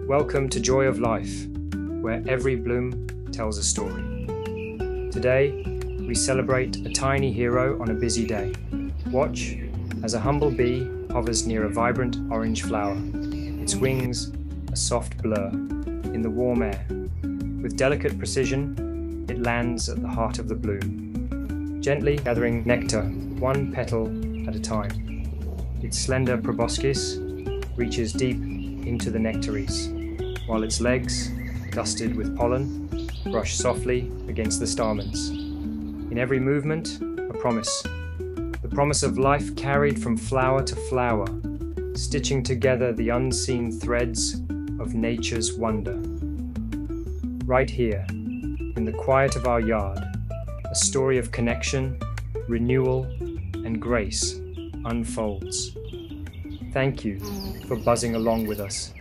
Welcome to Joy of Life, where every bloom tells a story. Today, we celebrate a tiny hero on a busy day. Watch as a humble bee hovers near a vibrant orange flower, its wings a soft blur in the warm air. With delicate precision, it lands at the heart of the bloom, gently gathering nectar, one petal at a time. Its slender proboscis reaches deep into the nectaries, while its legs, dusted with pollen, brush softly against the stamens. In every movement, a promise. The promise of life carried from flower to flower, stitching together the unseen threads of nature's wonder. Right here, in the quiet of our yard, a story of connection, renewal, and grace unfolds. Thank you for buzzing along with us.